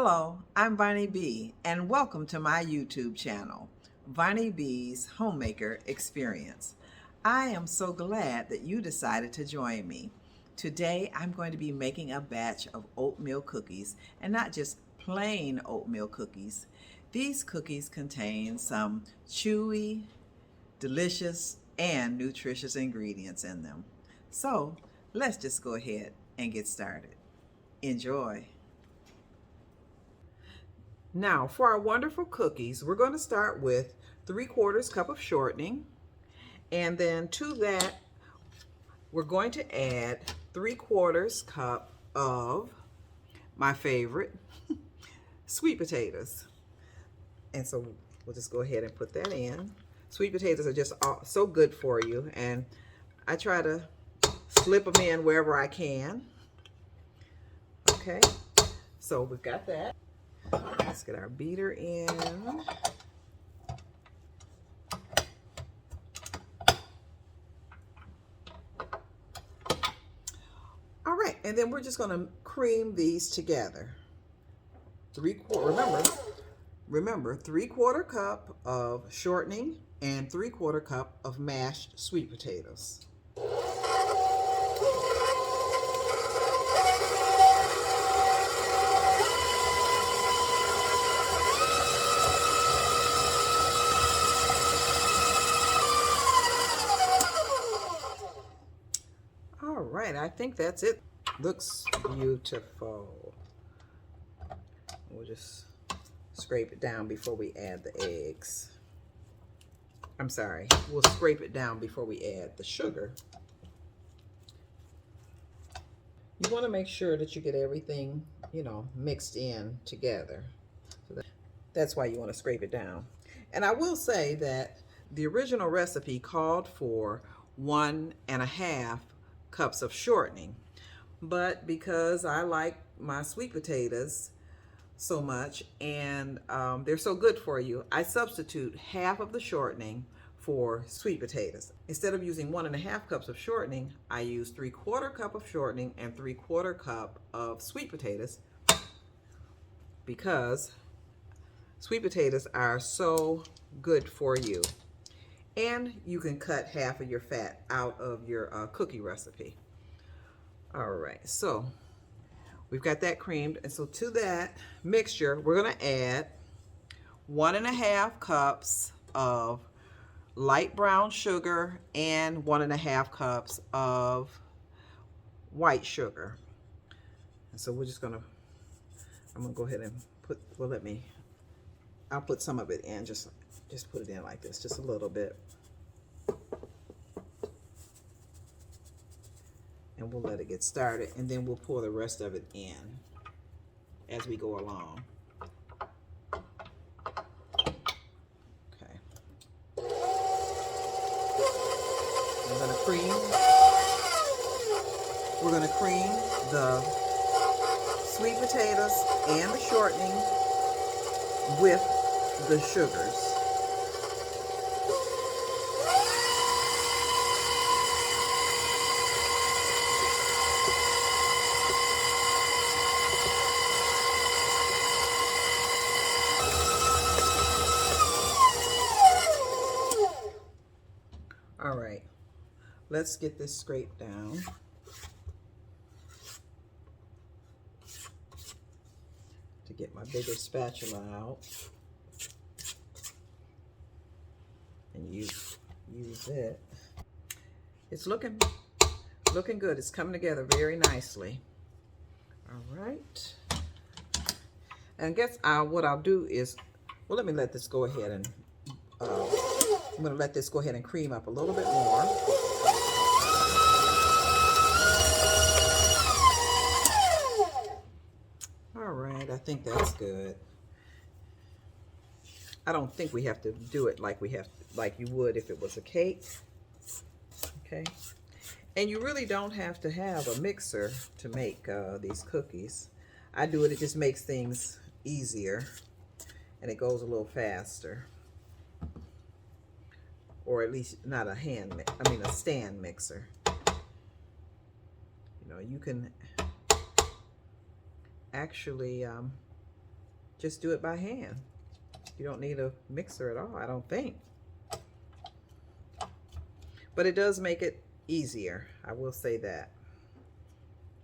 Hello, I'm Bonnie B, and welcome to my YouTube channel, Bonnie B's Homemaker Experience. I am so glad that you decided to join me. Today, I'm going to be making a batch of oatmeal cookies, and not just plain oatmeal cookies. These cookies contain some chewy, delicious, and nutritious ingredients in them. So, let's just go ahead and get started. Enjoy. Now, for our wonderful cookies, we're going to start with 3/4 cup of shortening. And then to that, we're going to add 3/4 cup of my favorite, sweet potatoes. And so we'll just go ahead and put that in. Sweet potatoes are just so good for you. And I try to slip them in wherever I can. Okay, so we've got that. Let's get our beater in. All right, and then we're just going to cream these together. Remember, 3/4 cup of shortening and 3/4 cup of mashed sweet potatoes. All right, I think that's it. Looks beautiful. We'll just scrape it down before we add the eggs. I'm sorry, we'll scrape it down before we add the sugar. You want to make sure that you get everything, mixed in together. So that's why you want to scrape it down. And I will say that the original recipe called for 1.5 cups of shortening, but because I like my sweet potatoes so much and they're so good for you, I substitute half of the shortening for sweet potatoes. Instead of using 1.5 cups of shortening, I use 3/4 cup of shortening and 3/4 cup of sweet potatoes, because sweet potatoes are so good for you. And you can cut half of your fat out of your cookie recipe. All right, so we've got that creamed. And so to that mixture, we're going to add 1.5 cups of light brown sugar and 1.5 cups of white sugar. And so we're just going to, I'm going to go ahead and put, I'll put some of it in, just put it in like this, just a little bit. And we'll let it get started, and then we'll pour the rest of it in as we go along. Okay. We're going to cream the sweet potatoes and the shortening with the sugars. All right, let's get this scraped down. To get my bigger spatula out. And use it. It's looking good. It's coming together very nicely. All right. And I guess what I'll do is, well, let me let this go ahead and I'm going to let this go ahead and cream up a little bit more. All right, I think that's good. I don't think we have to do it like you would if it was a cake. Okay. And you really don't have to have a mixer to make these cookies. I do it, it just makes things easier and it goes a little faster. Or at least not a stand mixer. You can actually just do it by hand. You don't need a mixer at all, I don't think. But it does make it easier, I will say that.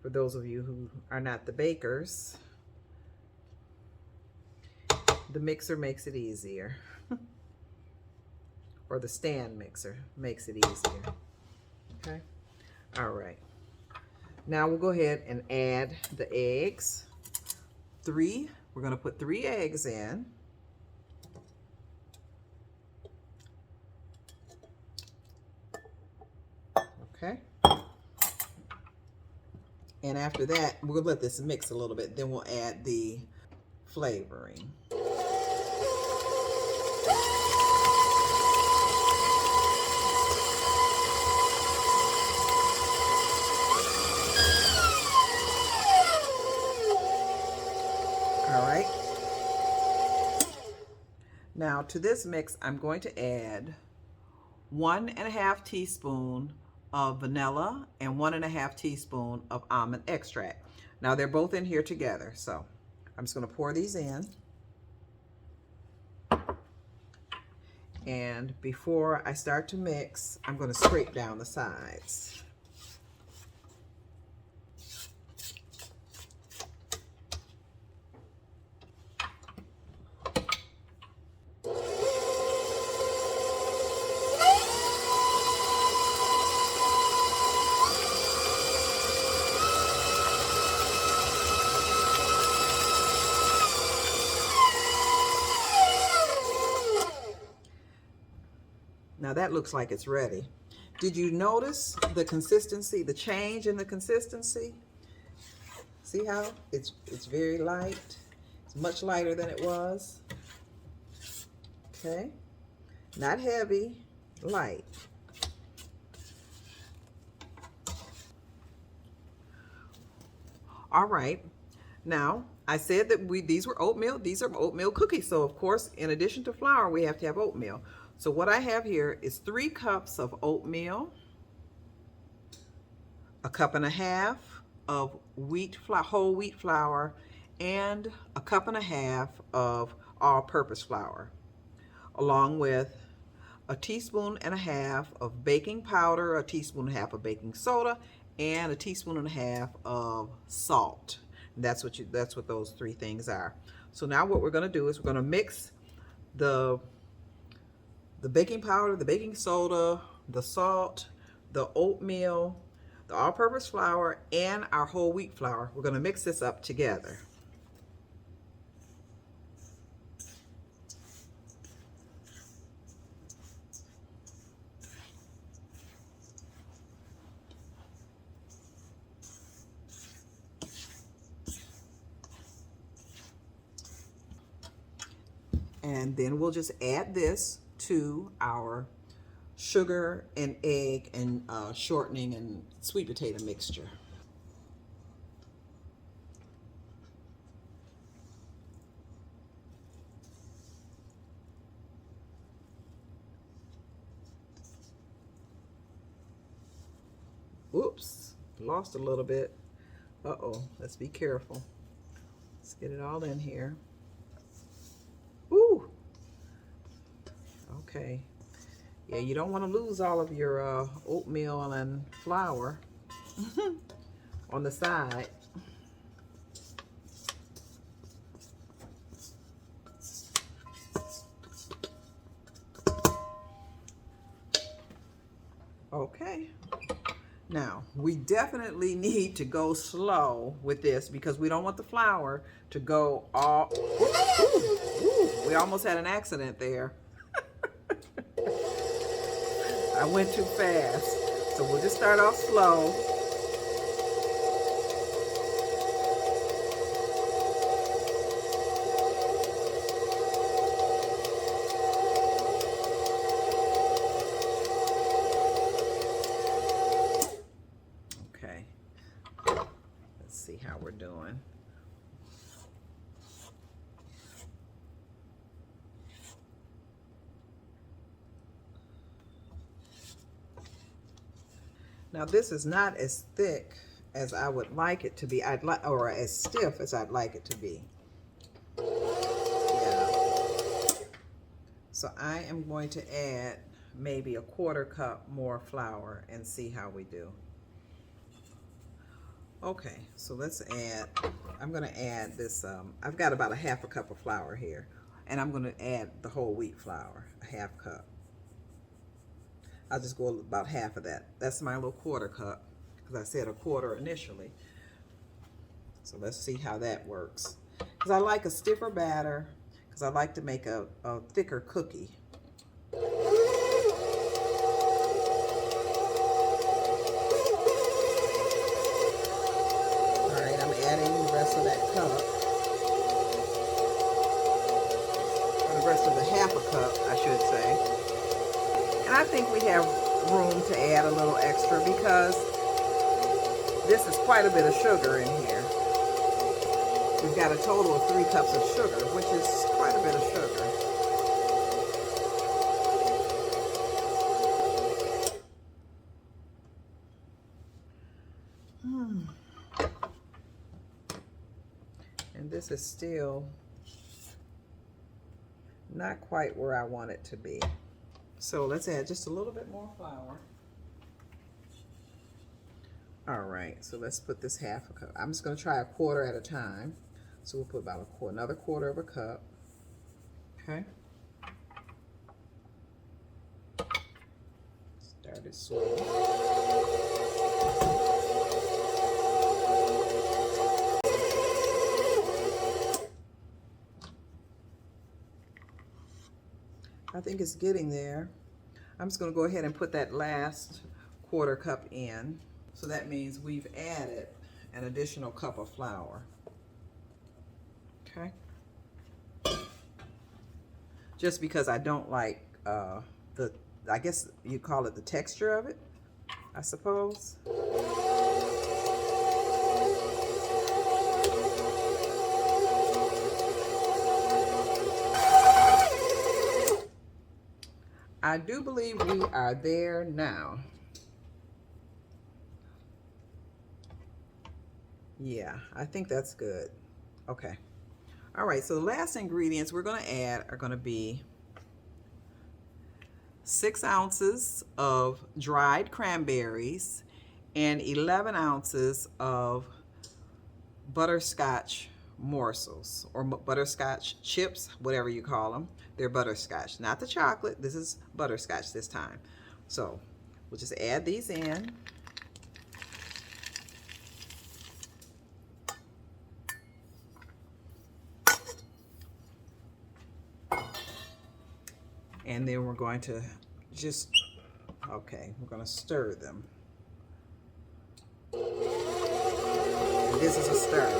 For those of you who are not the bakers, the mixer makes it easier. Or the stand mixer makes it easier. Okay, all right. Now we'll go ahead and add the eggs. We're gonna put 3 eggs in. Okay. And after that, we'll let this mix a little bit. Then we'll add the flavoring. All right. Now to this mix, I'm going to add 1½ teaspoon of vanilla and 1½ teaspoon of almond extract. Now they're both in here together, so I'm just going to pour these in. And before I start to mix, I'm going to scrape down the sides. Now that looks like it's ready. Did you notice the consistency, the change in the consistency? See how it's very light? It's much lighter than it was. Okay, not heavy, light. All right, now I said that these were oatmeal. These are oatmeal cookies. So of course, in addition to flour, we have to have oatmeal. So what I have here is 3 cups of oatmeal, 1½ cup of whole wheat flour, and 1½ cup of all-purpose flour, along with 1.5 teaspoons of baking powder, 1.5 teaspoons of baking soda, and 1.5 teaspoons of salt. And that's what those 3 things are. So now what we're going to do is we're going to mix the baking powder, the baking soda, the salt, the oatmeal, the all-purpose flour, and our whole wheat flour. We're going to mix this up together. And then we'll just add this to our sugar and egg and shortening and sweet potato mixture. Oops, lost a little bit. Uh-oh, let's be careful. Let's get it all in here. Ooh. Okay. Yeah, you don't want to lose all of your oatmeal and flour on the side. Okay. Now, we definitely need to go slow with this because we don't want the flour to go all... Ooh, we almost had an accident there. I went too fast. So we'll just start off slow. Okay. Let's see how we're doing. Now this is not as thick as I would like it to be. Or as stiff as I'd like it to be. So I am going to add maybe a 1/4 cup more flour and see how we do. Okay, so let's add, I'm going to add this, I've got about a 1/2 cup of flour here, and I'm going to add the whole wheat flour, a 1/2 cup. I'll just go about half of that. That's my little 1/4 cup, because I said a 1/4 initially. So let's see how that works. Because I like a stiffer batter, because I like to make a thicker cookie. Adding the rest of that cup, or the rest of the 1/2 cup, I should say. And I think we have room to add a little extra because this is quite a bit of sugar in here. We've got a total of 3 cups of sugar, which is quite a bit of sugar. And this is still not quite where I want it to be. So let's add just a little bit more flour. All right, so let's put this 1/2 cup. I'm just going to try a 1/4 at a time. So we'll put about another 1/4 of a cup. Okay. Start it slow. I think it's getting there. I'm just going to go ahead and put that last 1/4 cup in. So that means we've added an additional cup of flour. Okay. Just because I don't like I guess you'd call it the texture of it, I suppose. I do believe we are there now. Yeah, I think that's good. Okay. All right, so the last ingredients we're going to add are going to be 6 ounces of dried cranberries and 11 ounces of butterscotch morsels, or butterscotch chips, whatever you call them. They're butterscotch, not the chocolate. This is butterscotch this time. So we'll just add these in. And then we're going to just, okay, we're going to stir them. And this is a stir.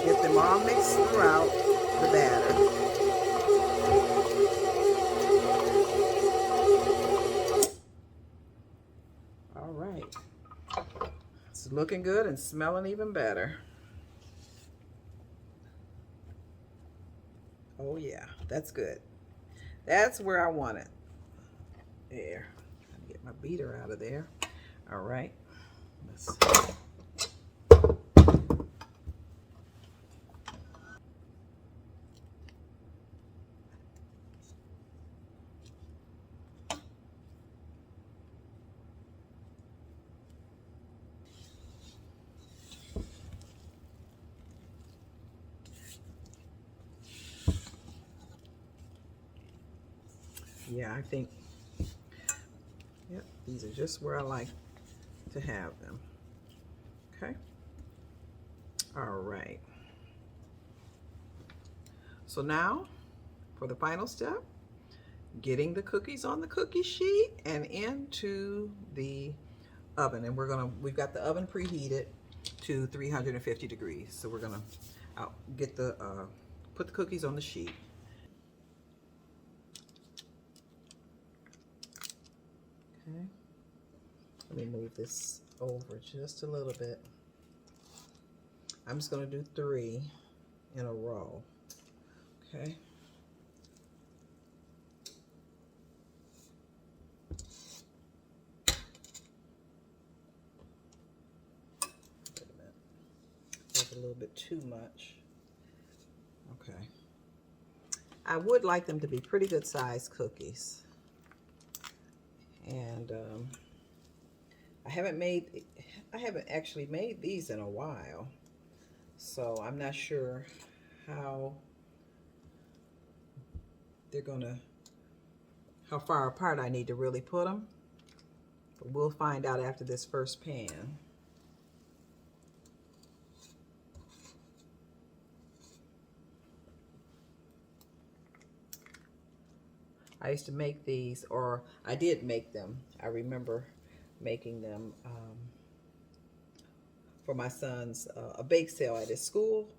Get them all mixed throughout the batter. All right. It's looking good and smelling even better. Oh yeah, that's good. That's where I want it. There. Let me get my beater out of there. All right. Let's yeah, I think, yep, these are just where I like to have them. Okay. All right. So now for the final step, getting the cookies on the cookie sheet and into the oven. And we've got the oven preheated to 350 degrees. So we're gonna put the cookies on the sheet. Okay. Let me move this over just a little bit. I'm just going to do 3 in a row. Okay. Wait a minute. That's a little bit too much. Okay. I would like them to be pretty good sized cookies. And I haven't actually made these in a while. So I'm not sure how how far apart I need to really put them. But we'll find out after this first pan. I used to make these, or I did make them. I remember making them for my son's a bake sale at his school,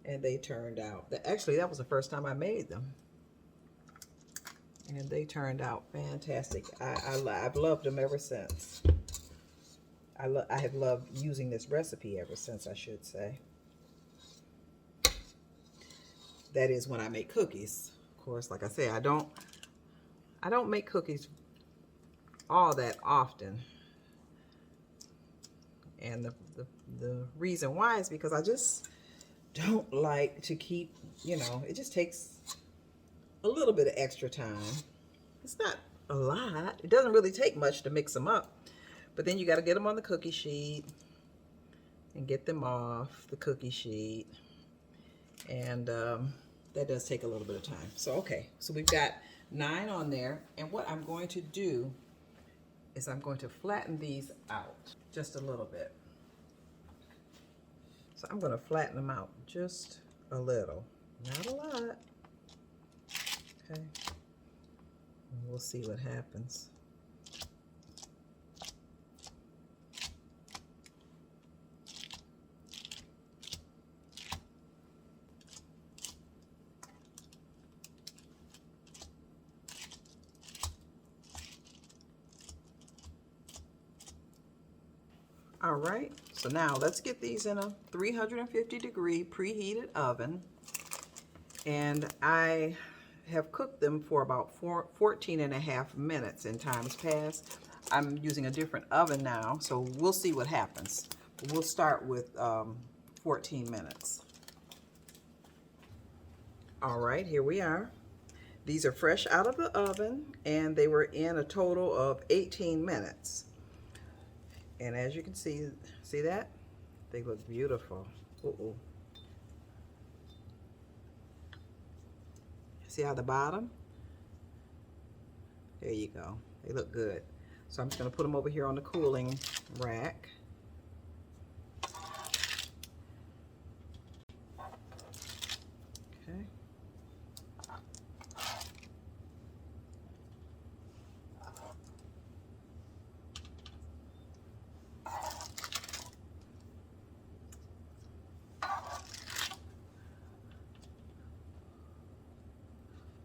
and they turned out, actually that was the first time I made them, and they turned out fantastic. I've loved them ever since. I have loved using this recipe ever since, I should say. That is when I make cookies. Of course, like I say, I don't make cookies all that often. And the reason why is because I just don't like to keep, it just takes a little bit of extra time. It's not a lot. It doesn't really take much to mix them up. But then you got to get them on the cookie sheet and get them off the cookie sheet. And that does take a little bit of time. So, okay. So we've got 9 on there. And what I'm going to do is I'm going to flatten these out just a little bit. So I'm going to flatten them out just a little, not a lot. Okay. And we'll see what happens. All right, so now let's get these in a 350-degree preheated oven. And I have cooked them for about 14.5 minutes in times past. I'm using a different oven now, so we'll see what happens. We'll start with 14 minutes. All right, here we are. These are fresh out of the oven, and they were in a total of 18 minutes. And as you can see that? They look beautiful. Uh-oh. See how the bottom? There you go. They look good. So I'm just going to put them over here on the cooling rack. Okay.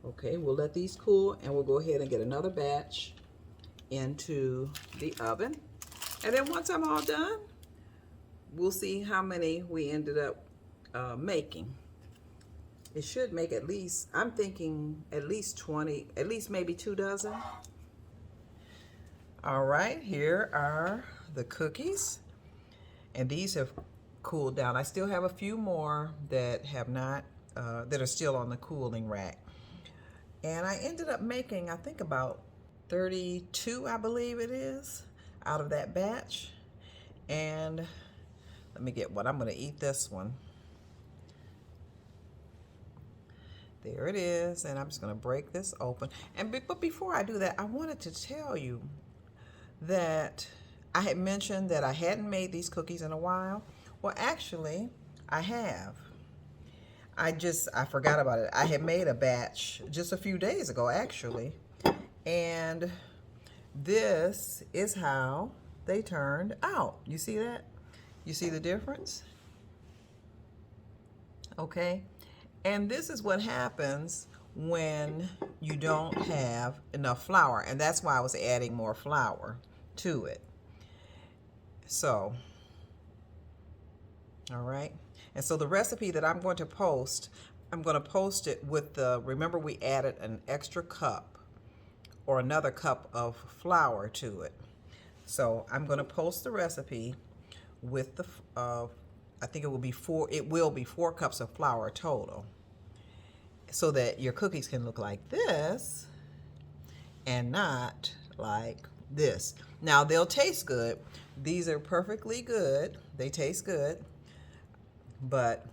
Okay, we'll let these cool and we'll go ahead and get another batch into the oven. And then once I'm all done, we'll see how many we ended up making. It should make at least, I'm thinking at least 20, at least maybe 2 dozen. All right, here are the cookies. And these have cooled down. I still have a few more that have not, that are still on the cooling rack. And I ended up making, I think about 32, I believe it is, out of that batch. And let me get one. I'm going to eat this one. There it is. And I'm just going to break this open. But before I do that, I wanted to tell you that I had mentioned that I hadn't made these cookies in a while. Well, actually, I have. I forgot about it. I had made a batch just a few days ago, actually. And this is how they turned out. You see that? You see the difference? Okay. And this is what happens when you don't have enough flour. And that's why I was adding more flour to it. So, all right. And so the recipe that I'm going to post it with remember we added an extra cup or another cup of flour to it. So I'm going to post the recipe with I think it will be 4 cups of flour total. so that your cookies can look like this and not like this. Now they'll taste good. These are perfectly good. They taste good. But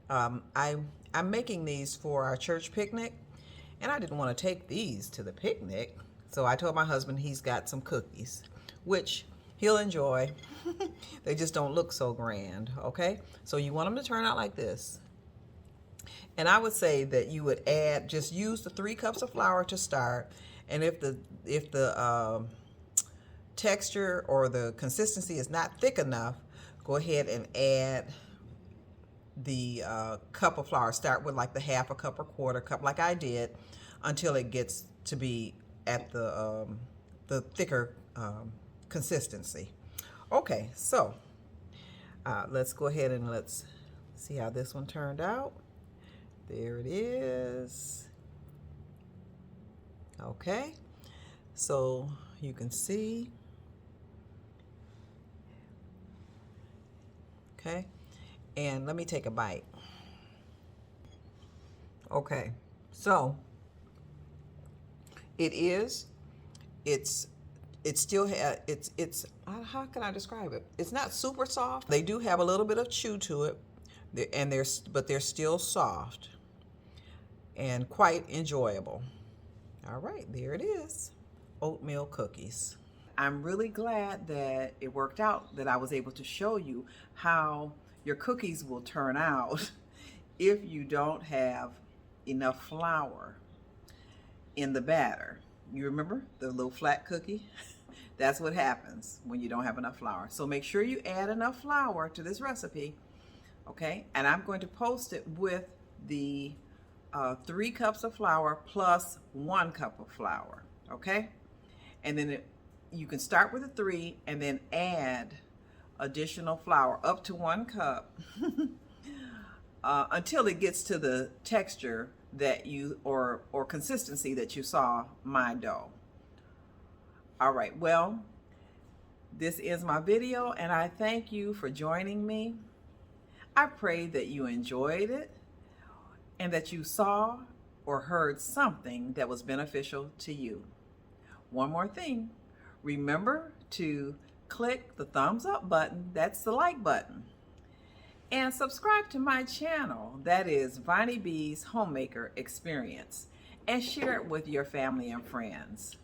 I'm making these for our church picnic, and I didn't want to take these to the picnic. So I told my husband he's got some cookies, which he'll enjoy. They just don't look so grand, okay? So you want them to turn out like this. And I would say that you would add, just use the 3 cups of flour to start. And if the texture or the consistency is not thick enough, go ahead and add the cup of flour. Start with like the 1/2 cup or 1/4 cup, like I did, until it gets to be at the thicker consistency. Okay, so let's go ahead and let's see how this one turned out. There it is. Okay, so you can see. Okay, and let me take a bite. Okay, so it's still it's how can I describe it? It's not super soft. They do have a little bit of chew to it, but they're still soft and quite enjoyable. All right, there it is. Oatmeal cookies. I'm really glad that it worked out, that I was able to show you how your cookies will turn out if you don't have enough flour in the batter. You remember the little flat cookie? That's what happens when you don't have enough flour. So make sure you add enough flour to this recipe, okay? And I'm going to post it with the 3 cups of flour plus 1 cup of flour, okay? And then you can start with a 3 and then add additional flour up to 1 cup until it gets to the texture that you or consistency that you saw my dough. All right, well, this is my video, and I thank you for joining me. I pray that you enjoyed it and that you saw or heard something that was beneficial to you. One more thing, remember to click the thumbs up button, that's the like button, and subscribe to my channel, that is Viney B's Homemaker Experience, and share it with your family and friends.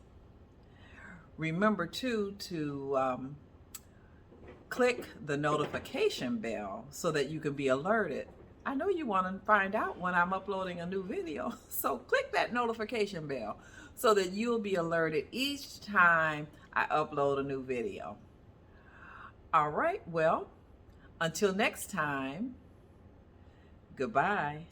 Remember too to click the notification bell so that you can be alerted. I know you want to find out when I'm uploading a new video, so click that notification bell so that you'll be alerted each time I upload a new video. All right, well, until next time, goodbye.